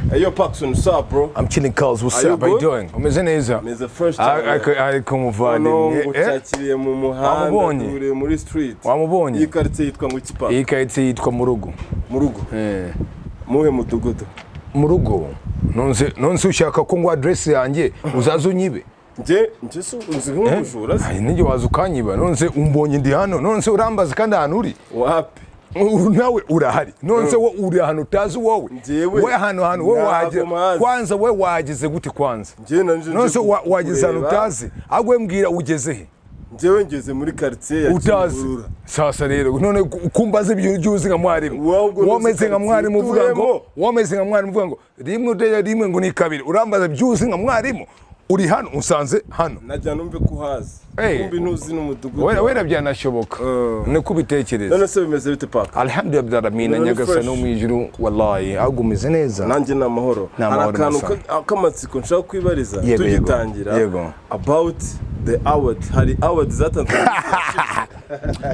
Hey, yo, PACSON, what's up, bro? I'm chilling, cuz. What's up? How you doing? Umeze neza? It's the first time. I kumuvana. Ngucakiriye mu muhanda ure muri street. Wamubonye? Iyi quartier yitwa ngo iki papa? Iyi quartier yitwa Murugo. Murugo? Muhe mudugudu. Murugo. Nonse ushaka ko ngo address yanjye uzaza unyibe. Nje unzi nk'umujura. Ninjye waza ukanyiba. Nonse umbonye ndi hano. Nonse urambaza kandi ahantu uri. Wapi? Nawe urahari. Nonse wo uri hano utazi wowe. We hano wowe waje. Kwanza we wageze gute kwanza? Nonse wageze hano utazi. Agwe mbwira ugeze he? Njewe ngeze muri quartier ya utazi. Sasa rero none kumbaza ibyo byuzi nka mwarimu. Womeze nka mwarimu uvuga ngo rimwe ngo ni kabiri. Urambaza byuzi nka mwarimu. Uri hano usanze hano najya numve kuhaza kumbi ntuzi n'umudugudu wera byanashoboka ne kubitekereza none se bimeze bite papa alhamdulillah mina nyagasani no mwijuru wallahi agumize neza nanjye namahoro arakantu kamatsiko nshaka kwibariza tugitangira about the award hari award zatanzwe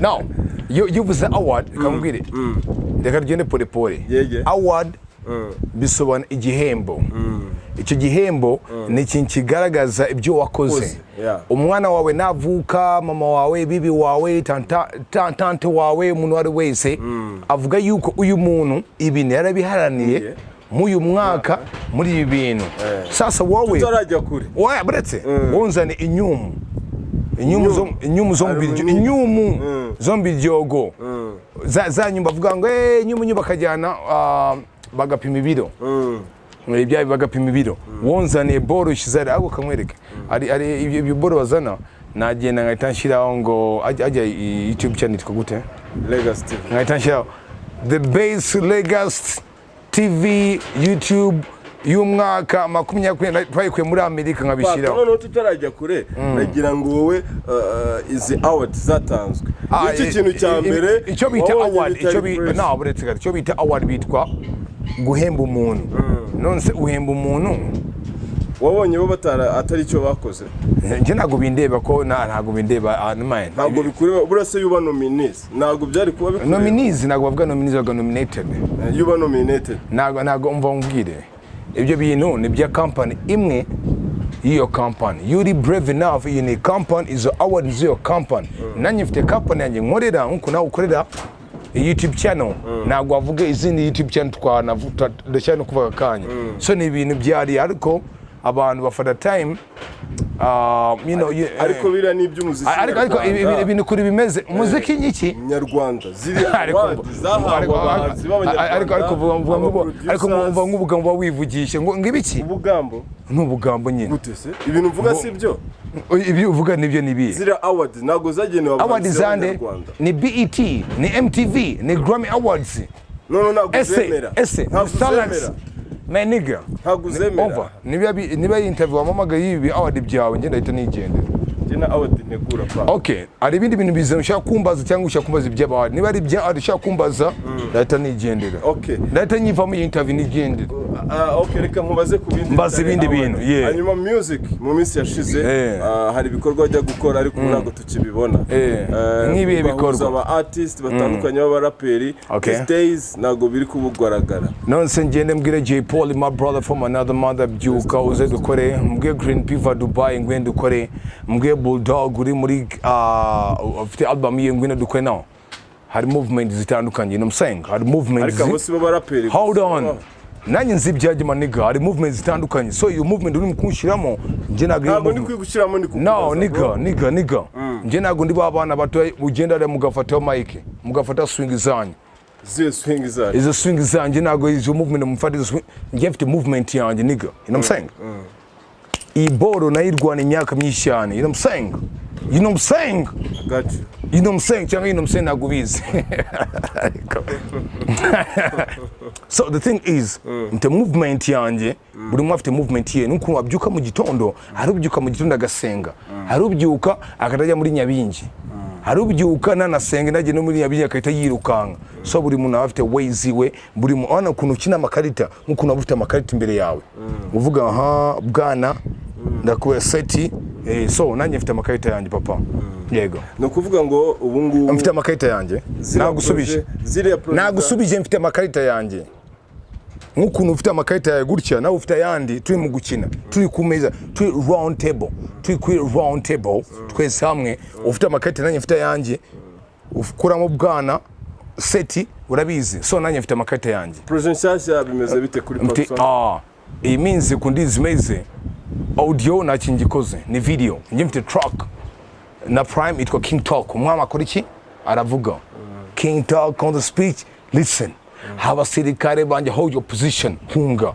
no you was the award kamubwire reka tugende pole pole award bisobana igihembo icyo gihembo ni ikintu kigaragaza ibyo wakoze umwana wawe navuka mama wawe bibi wawe tante wawe umuntu wari wese avuga yuko uyu muntu ibintu yarabiharaniye muyu mwaka muri ibi bintu sasa wowe tutarajya kure oya buretse wonzane inyumu zombi jogo za nyumba avuga ngo inyumu bakajyana bagapima ibiro ibyaye bagapima ibiro wonzane boro shizari ago kamwereke ari ibyo boro bazana nagenda ngatanshiraho ngo ajya YouTube channel yitwa gute Legacy TV ngatanshiraho the base Legacy TV YouTube y'umwaka 20 twayikuye muri Amerika nkabishiraho none tutarajya kure nagira ngo wowe izi award zatanzwe iki kintu cya mbere icyo bita award icyo bita award bitwa guhemba umuntu nonse uhemba umuntu wabonye bo atari cyo bakoze nje nago bindeba ko ntago bindeba mine ntago bikuri burase yuba nominees ntago byari kuba bikuri nominees ntago bavuga nominees bavuga nominated yuba nominated ntago umva ngire ibyo bintu ni bya company imwe iyo company you brave enough you need company is award is your company nanyi mfite company yanjye nkorera nkuko nawe ukorera YouTube channel nagwa avuge izindi YouTube channel twanavuta ndashaka kuvuga kanya so ni ibintu byari ariko abantu bafata time ariko bira ni iby'umuziki ariko ibintu kuri bimeze umuziki nyiki nyarwanda ziri ariko mvuga nk'ubugambo wivugisha ngo ngibiki ubugambo n'ubugambo nyine gute se ibintu uvuga si byo ibi uvuga nibyo nibi zira award nago zagenewe awards zande ni BET ni MTV ni Grammy Awards no nago zemera Starlets man nigga ntaguzemera over niba interview amamaga yibi award byawe ngenda ahita nigendera jena award negura pa okay ari ibindi bintu bize ushaka kumbaza cyangwa ushaka kumbaza iby'abaward niba ari bya ushaka kumbaza ahita nigendera okay ahita nyiva mu interview nigendera okay reka nkubaze ku bindi mbaze ibindi bintu hanyuma music mu minsi yashize hari ibikorwa bajya gukora ariko ntabwo tukibibona nk'ibihe bikorwa aba artist batandukanye b'abaraperi these days ntabwo biri kubugaragara nonse ngende mbwire J Paul my brother from another mother byuka uze dukore mbwe Green Piva Dubai ngwende dukore mbwe Bulldog uri muri ufite album ye ngwende dukore naho hari movement zitandukanye no saying hari movement ariko bose b'abaraperi hold on nanyi nzi byaje maniga hari movement zitandukanye so iyo movement uri mukunshiramo nje ntabwo ndi kwigushiramo ndi no niga nje nago ndi babana bato ugenda ari mugafata mic mugafata swing zanyu izo swing zanje nago izo movement mufata izo swing nje mfite movement yanje niga you know what I'm saying iboro nayirwana imyaka myinshi cyane you know what I'm saying got you you know what I'm saying cyangwa you know what I'm saying nagubizi so the thing is the movement yanje buri mwe afite movement ye nuko wabyuka mu gitondo harubyuka mu gitondo agasenga harubyuka akajya muri nyabingi harubyuka nanasenga naje no muri nyabingi akahita yirukanga so buri muntu afite ways we buri muntu ana kuntu kina amakarita nkuko nabufite amakarita imbere yawe uvuga bwana ndakuwe seti so nanjye mfite amakarita yanjye papa yego no kuvuga ngo ubu ngubu mfite amakarita yanjye nagusubije mfite amakarita yanjye nk'ukuntu ufite amakarita yawe gutya nawe ufite ayandi turi mu gukina turi ku meza turi round table turi kuri round table twese hamwe ufite amakarita nanjye mfite ayanjye ukuramo bwana seti urabizi so nanjye mfite amakarita yanjye projet nshyashya bimeze bite kuri PACSON iyi minsi kundi zimeze audio nta kintu gikoze ni video njye mfite track na prime itwa King Talk umwami akora iki aravuga King Talk on the speech listen have abasirikare banje hold your position hunga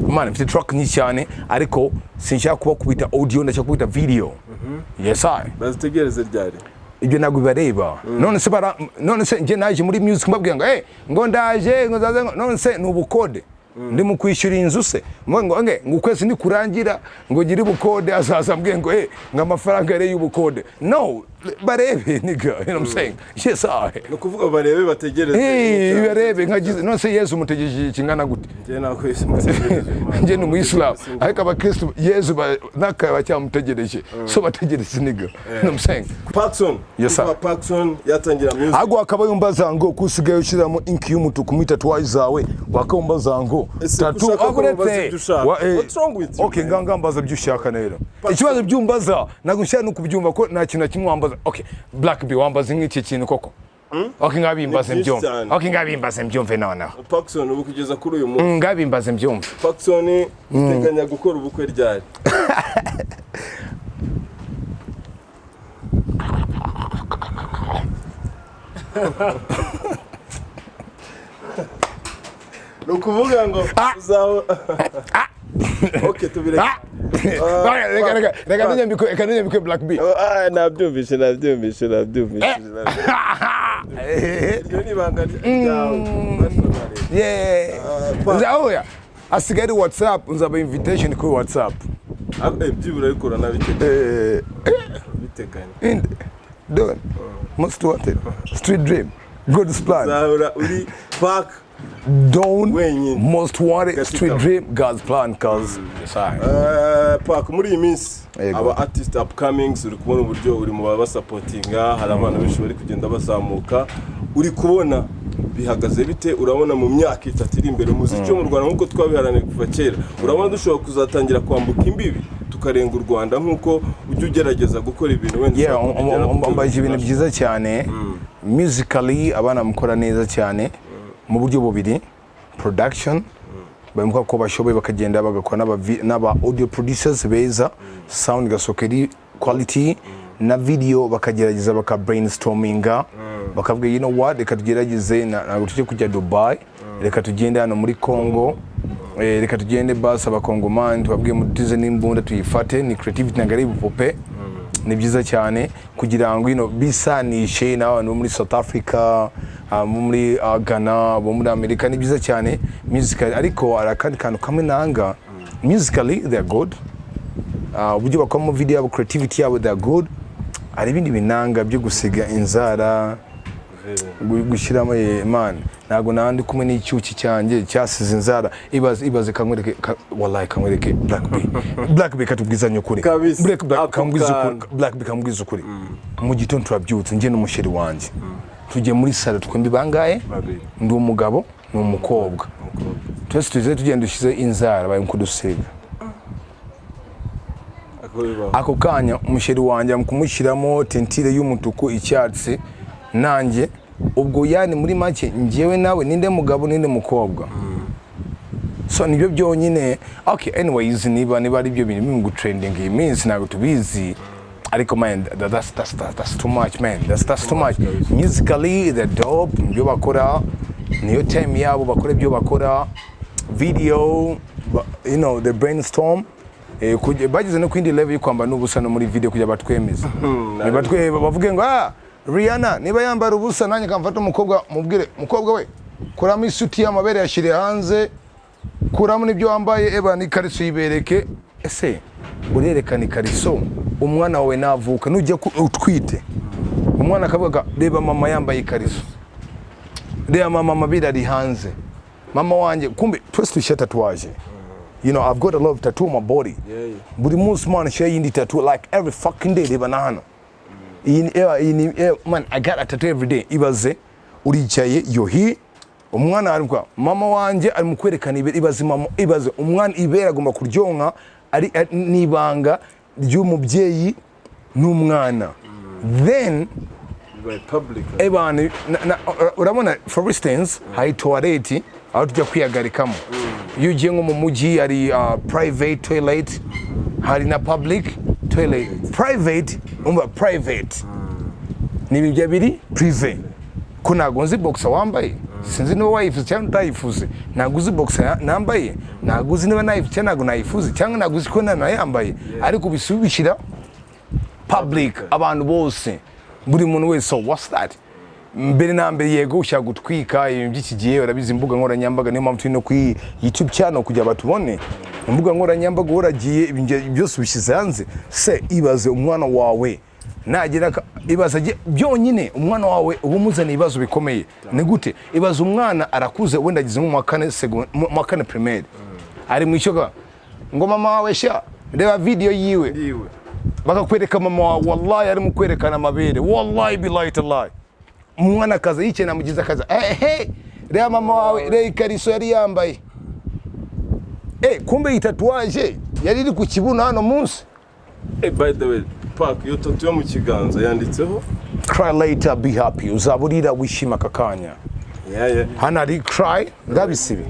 man mfite track nyinshi cyane ariko sinshaka kuba kubita audio ndashaka kubita video yes I bazitegereze ryari ibyo ntabwo bibareba none se nje naje muri music mbabwira ngo ndaje ngo zaze none se n'ubukode ndi mu kwishyura inzu se ngo ukwezi ni kurangira ngo gire ubukode azaza mbwe ngo ngo amafaranga yare y'ubukode no barebe nigga you know what I'm saying yes I no kuvuga barebe bategereze barebe nkagize none se Yesu mutegereje kingana gute nje nakwese mutegereje nje ni umuyislam ariko abakristo Yesu nakaba cyamutegereje so bategereze nigga you know what I'm saying PACSON yes PACSON yatangira music ago akaba yumbaza ngo kusigaye ushiramo ink y'umutuku mu tatuwaje zawe wakambaza ngo tatu aguretse what's wrong with you okay ngambaza byushaka nero ikibazo byumbaza nagushya no kubyumva ko nta kintu kimwe wambaza okay black be wambaza nk'iki kintu koko okay ngabimbaze mbyumve okay ngabimbaze mbyumve noneho PACSON ubu kugeza kuri uyu munsi ngabimbaze mbyumve PACSON iteganya gukora ubukwe ryari nukuvuga ngo uzaho okay tubire reka nyambike black b nabyumvishe iryo ni banga ryawe asigaye WhatsApp nzaba invitation kuri WhatsApp byibura ariko uranabiteganya Done. Most wanted. Street dream. Good plan. Zahura uri back. Don't most wanted. Street dream. God's plan. Cause Park muri iyi minsi aba artist upcomings uri kubona uburyo uri mu baba supportinga hari abantu benshi bari kugenda bazamuka uri kubona bihagaze bite urabona mu myaka itatu iri imbere umuziki wo mu Rwanda nkuko twabiharaniye kuva kera urabona dushobora kuzatangira kwambuka imbibi tukarenga u Rwanda nkuko ujye ugerageza gukora ibintu wenda mbaje ibintu byiza cyane musically abana mukora neza cyane mu buryo bubiri production bamuka ko bashoboye bakagenda bagakora n'aba audio producers beza sound gasokeri quality na video bakagerageza baka brainstorminga bakavuga you know what reka tugerageze na tujye kujya Dubai reka tugende hano muri Congo reka tugende basa abakongomani tubabwiye mutize n'imbunda tuyifate ni creativity nagari bupope ni byiza cyane kugira ngo bisanishe n'abantu muri South Africa muri Ghana bo muri America ni byiza cyane musically ariko arakandi kantu kamwe nanga musically they are good uburyo bakoma video yabo creativity yabo they are good ari ibindi binanga byo gusiga inzara gushyiramo man nago nandi kumwe n'icyuki cyanjye cyasize inzara ibaze kamwereke wallahi kamwereke black b katubwizanye ukuri black b kamubwiza ukuri mu gitondo turabyutse nje n'umusheri wanjye tujye muri sala twembi bangaye ndi umugabo n'umukobwa twese tuze tugenda dushize inzara baye kudusiga ako kanya umusheri wanjye amukumushyiramo tentire y'umutuku icyatsi nanjye ubwo yani muri make ngewe nawe ninde mugabo ninde mukobwa so nibyo byonyine okay anyways niba ari byo bintu mu trending iyi minsi ntabwo tubizi ariko man that's too much man that's too much musically the dope byo bakora niyo time yabo bakora byo bakora video the brainstorm bagize no kwindi level y'kwamba n'ubusa no muri video kujya batwemeza nibatwe bavuge ngo Rihanna niba yambara ubusa nanye kamfata umukobwa mubwire mukobwa we kuramo isuti y'amabere yashire hanze kuramo nibyo wambaye ni kariso yibereke ese urerekana ikariso umwana wawe navuka nujya utwite umwana akavuga reba mama yambaye ikariso reba mama birari hanze mama wanje kumbe twese tushyata tatuwaje I've got a lot of tattoo on my body buri munsi man share yindi tattoo like every fucking day reba na hano man I got a tattoo every day ibaze uricaye you're here umwana ariko mama wanjye ari mukwerekana ibaze umwana ibera agomba kuryonka ari nibanga ry'umubyeyi n'umwana then urabona for instance hari toilette aho tujya kwihagarikamo iyo ugiye nko mu mujyi hari private toilet hari na public toilet private ni ibyo biri prive ko ntabwo nzi boxer wambaye sinzi niba wayifuza cyangwa utayifuze ntabwo uzi boxer nambaye ntabwo uzi niba nayifuza cyangwa ntabwo nayifuze cyangwa ntabwo uzi ko nayambaye ariko bisubishira public abantu bose buri muntu wese so what's that mbere na mbere yego ushaka gutwika ibintu by'iki gihe urabizi imbuga nkoranyambaga niyo mpamvu turi no kuri YouTube channel kugira batubone imbuga nkoranyambaga uragiye byose ubishyize hanze se ibaze umwana wawe nagira ibaza byonyine umwana wawe ubumuzana ibibazo bikomeye ni gute ibaza umwana arakuze wenda agize mu wa kane primaire ari mu icyo ngo mama wawe sha reba video yiwe bakakwereka mama wawe wallahi ari mu kwerekana amabere wallahi billahi tallahi umwana akaza yicaye namugize akaza reba mama wawe reba ikariso yari yambaye kumbe itatuwaje yari iri ku kibuno hano munsi by the way Pac iyo tatu yo mu kiganza yanditseho cry later be happy uzaburira wishima akakanya hana ari cry ndabisibe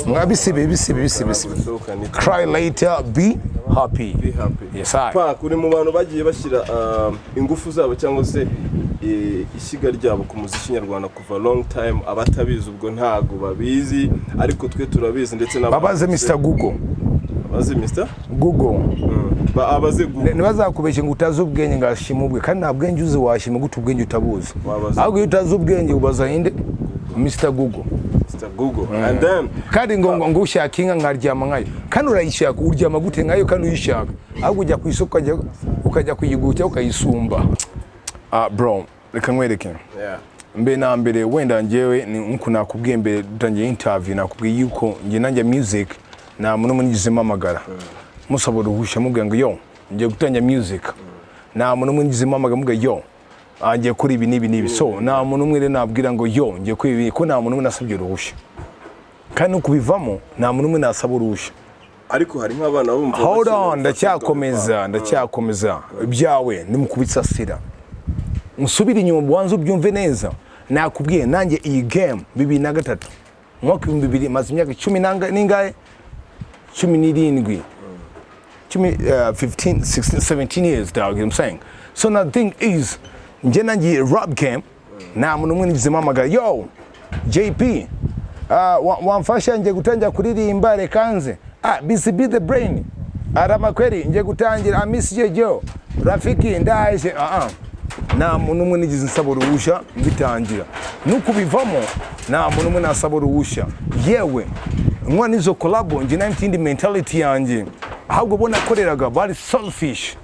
mwabisibe bisibe cry later be happy yes I Pac uri mu bantu bagiye bashyira ingufu zabo cyangwa se ishyiga ryabo ku muziki nyarwanda kuva long time abatabizi ubwo ntago babizi ariko twe turabizi ndetse babaze Mr Google babaze Mr Google abaze Google ntibazakubeshye ngo utazi ubwenge ngashimubwe kandi nta bwenge uzi washima gute ubwenge utabuzi ahubwo iyo utazi ubwenge ubaza inde Mr Google and then kandi ngo ushaka inka nkaryama nkayo kandi urayishaka uryama gute nkayo kandi uyishaka ahubwo ujya ku isoko ukajya kuyiguta ukayisumba bro reka nkwereke mbe na mbere wenda njyewe nkuko nakubwiye mbere dutangiye interview nakubwiye yuko njye nanjye music nta muntu munyigize mamagara musaba uruhushya mubwira ngo yo ngiye gutangira music nta muntu munyigize mamagara mubwira yo ngiye kuri ibi n'ibi so nta muntu umwe nabwira ngo yo ngiye kuri ibi ko nta muntu umwe nasabye uruhushya kandi no kubivamo nta muntu umwe nasaba uruhushya ariko hari nk'abana bumva hold on ndacyakomeza ibyawe nimukubitsasira musubira inyuma wanze ubyumve neza nakubwiye nanjye iyi game 2003 mwaka 2000 maze imyaka 10 n'ingahe 17 15 16 17 years dog I'm saying so now the thing is nje nanjye rap game nta muntu umwe nigize mamagara yo JP wamfasha nje gutangira kuririmba rekanze BCB the brain aramakweri nje gutangira miss Jojo rafiki ndaje nta muntu umwe nigize nsaba uruhushya mbitangira nuko bivamo nta muntu umwe nasaba uruhushya yewe nwa nizo collab nje n'indi mentality yanjye ahubwo bona koreraga bari selfish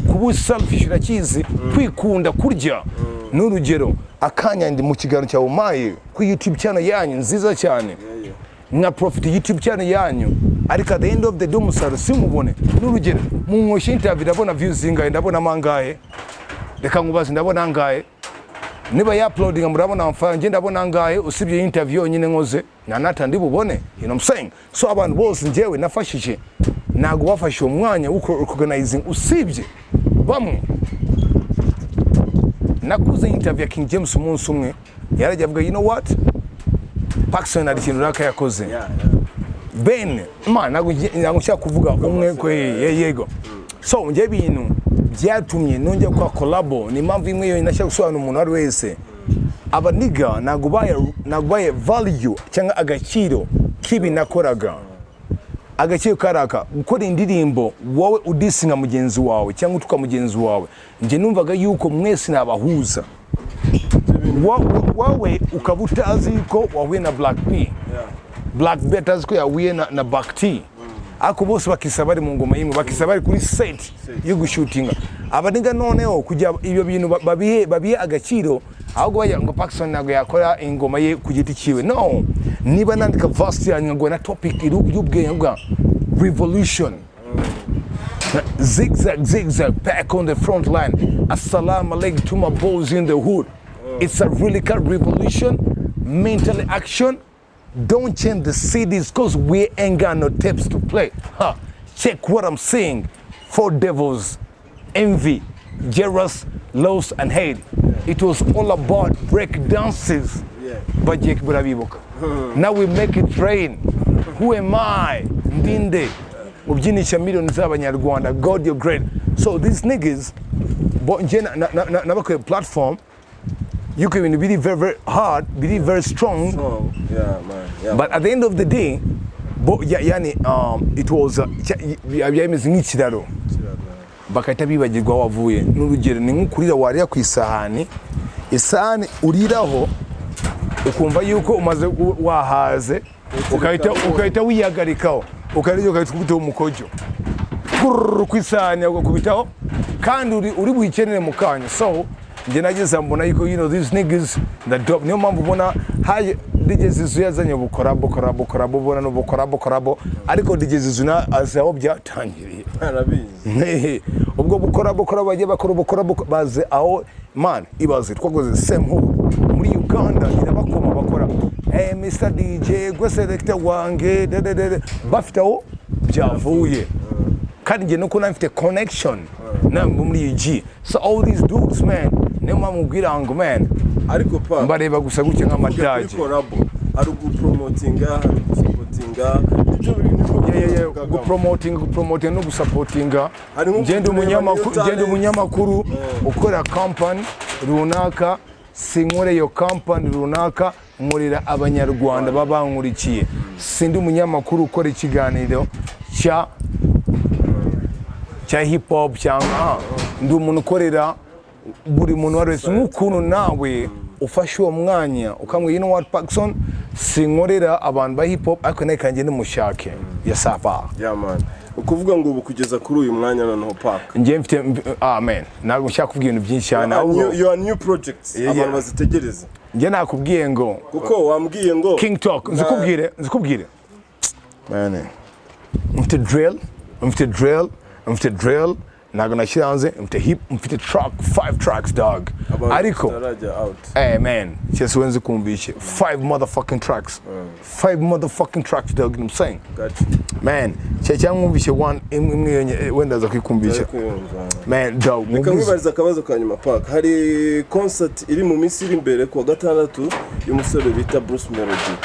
kubu selfish urakizi kwikunda kurya n'urugero akanya ndi mu kiganiro cya umaye ku YouTube channel yanyu nziza cyane nka profit YouTube channel yanyu ariko at the end of the day umusaruro simubone n'urugero mu nkoshi interview ndabona views zingahe ndabona mangahe reka ngubaze ndabona ngahe niba ya uploading murabona amfanje ndabona ngahe usibye interview yonyine nkoze nata ndi bubone you know what I'm saying so abantu bose njyewe nafashije nago bafashe umwanya uko organizing usibye bamwe nakuze interview ya King James umunsi umwe yarajya avuga you know what PACSON ari kintu raka yakoze ben man nago nshaka kuvuga umwe ko yego so nje bintu byatumye nongeye kwa collabo ni impamvu imwe yo nashaka gusobanura umuntu ari wese abaniga nagubaye value cyangwa agaciro kibi nakoraga agaciro karaka gukora indirimbo wowe udisinga mugenzi wawe cyangwa utuka mugenzi wawe nje numvaga yuko mwese nabahuza wawe ukaba utazi ko wahuye na Black P Black B atazi ko yahuye na Back T ako bose bakisaba ari mu ngoma yimwe bakisaba ari kuri set yo gushutinga abaniga noneho kujya ibyo bintu babihe agaciro ahubwo baya ngo PACSON nago yakora ingoma ye ku giti kiwe no niba nandika verse yanyu ngo na topic y'ubwenge bwa revolution zigzag back on the front line assalamu alaikum to my boys in the hood it's a really kind revolution mental action. Don't change the CDs because we ain't got no tapes to play. Huh. Check what I'm saying. 4 devils, envy, jealous, loss, and hate. It was all about break dances. But now we make it rain. Who am I? Ndinde. Ubyinisha millions z'abanyarwanda. God, you're great. So these niggas, na platform, you can be very, very hard, be very strong. Yeah, man. Yeah. But at the end of the day, it was nk'ikiraro bakahita bibagirwa wavuye. N'urugero ni nk'ukurira warira ku isahani uriraho ukumva yuko umaze wahaze ukahita wiyagarikaho ukahita kubitaho umukojo ku isahani ukubitaho kandi uri buyikenere mu kanya. So njye nageze mbona yuko these niggas the dope. Niyo mpamvu ubona haje DJ Zizu yazanye bukorabo ubona no bukorabo ariko DJ Zizu na azaho byatangiriye arabizi ubwo bukorabo bagiye bakora bukorabo baze aho man ibaze twakoze same hub muri Uganda irabakoma bakora Mr DJ go selector wanjye bafite aho byavuye kandi njye nuko nafite connection na muri UG. So all these dudes man niyo mpamvu ubwira ngo man ariko pa mbareba gusa gutya nk'amadage ari gupromotinga ari gusupportinga ibyo bintu gupromoting no gusupportinga. Ngende umunyamakuru ukora company runaka sinkore yo company runaka nkorera abanyarwanda babankurikiye. Sindi umunyamakuru ukora ikiganiro cya hip hop cyangwa ndi umuntu ukorera buri muntu wese nk'ukuntu nawe ufashe uwo mwanya ukamwe what PACSON sinkorera abantu ba hip hop ariko naye kanjye n'umushake ya sapa. Yeah man. Ukuvuga ngo ubu kugeza kuri uyu mwanya noneho Pac. Ngiye mfite man ntabwo nshaka kubwira ibintu byinshi cyane. Your new projects abantu bazitegereza. Ngiye nakubwiye ngo kuko wambwiye ngo King Talk nzikubwire man mfite drill ntabwo nashyira hanze mfite track 5 tracks dog ariko man cyese wenze kumvishe 5 motherfucking tracks 5 motherfucking tracks dog, you know what I'm saying? Gotcha. Man cyangwa mwumvishe one imwe wenda za kwikumvisha man dog. Nikamwibariza akabazo kanyuma Pac, hari concert iri mu minsi iri imbere ku wa gatandatu y'umusore bita Bruce Melody.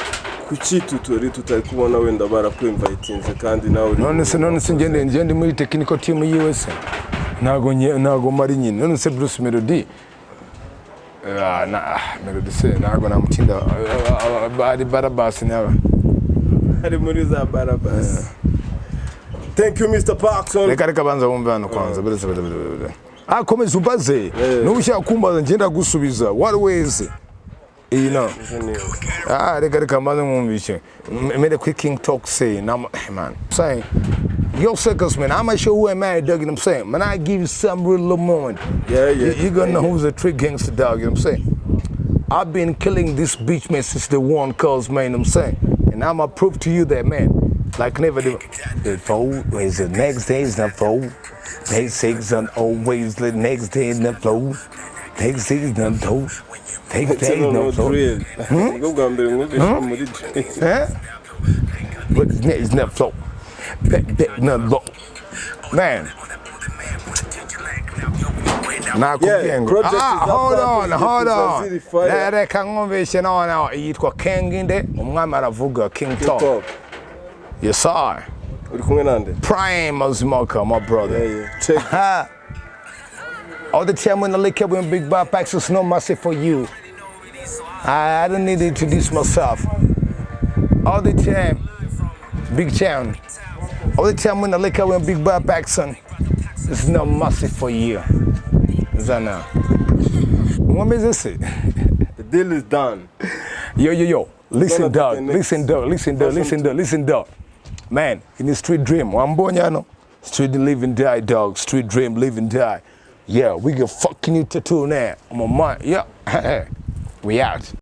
Kuki tutari kubona wenda barakwinvitinze kandi nawe none se ngende muri technical team y'US ntago mari nyine. None se Bruce Melody Melody se ntago namutinda bari barabasi nawe ari muri za barabasi. Thank you Mr. PACSON. Reka banza wumva hano kwanza bere komeza ubaze n'ushaka kumbaza ngenda gusubiza what ways you know. Reka mbanza mwumvishe made a quick King Talk say now man saying yo circus man I'm sure who am I dog, you know what I'm saying? Man I give you some real moment. You're gonna know who's a trick gangster dog, you know what I'm saying? I've been killing this bitch man since the one calls man, you know what I'm saying? And I'ma prove to you that man like never do. The fold is the next day is the fold. Day 6 and always the next day in the flow. Day 6 is the flow. Take no flow. But it's not flow. Man. Hold on. Reka nkumvishe none yitwa King inde umwami aravuga King Talk. Yes sir. Uri kumwe nande? Prime Azmoka, my brother. Check. All the time when I look up when Big Bob PACSON, no mercy for you. I don't need to introduce myself. All the time, Big Town. All the time when I look up when Big Bob PACSON, there's no mercy for you. Zana. What is this? The deal is done. Yo. Listen, dog. Man, in the street dream, Wambonyano, street live and die, dog. Street dream, live and die. Yeah, we can fucking you tattoo now. On my mind. Yeah. We out.